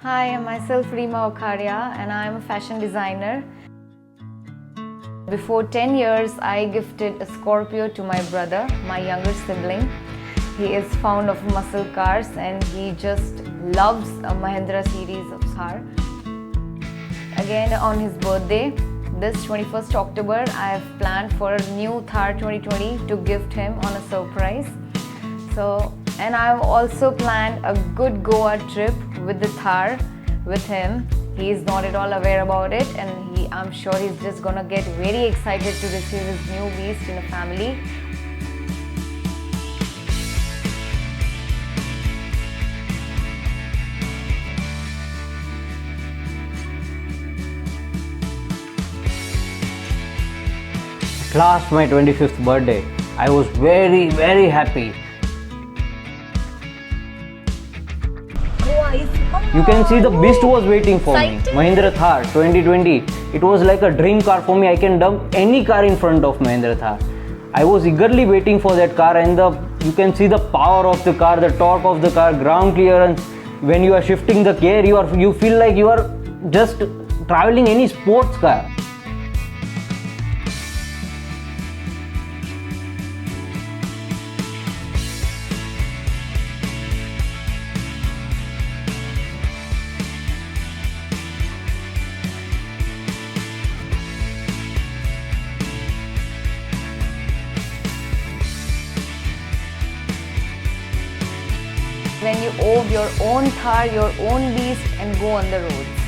Hi, I'm myself Reema and I am a fashion designer. Before 10 years, I gifted a Scorpio to my brother, my younger sibling. He is fond of muscle cars and he just loves a Mahindra series of Thar. Again, on his birthday, this 21st October, I have planned for a new Thar 2020 to gift him on a surprise. And I've also planned a good Goa trip with the Thar with him. He is not at all aware about it, and I'm sure he's just gonna get very excited to receive his new beast in a family. Last my 25th birthday, I was very happy. You can see the beast was waiting for me. Mahindra Thar 2020. It was like a dream car for me. I can dump any car in front of Mahindra Thar. I was eagerly waiting for that car, and you can see the power of the car, the torque of the car, ground clearance. When you are shifting the gear, you feel like you are just traveling any sports car. When you own your own Thar, your own beast, and go on the roads.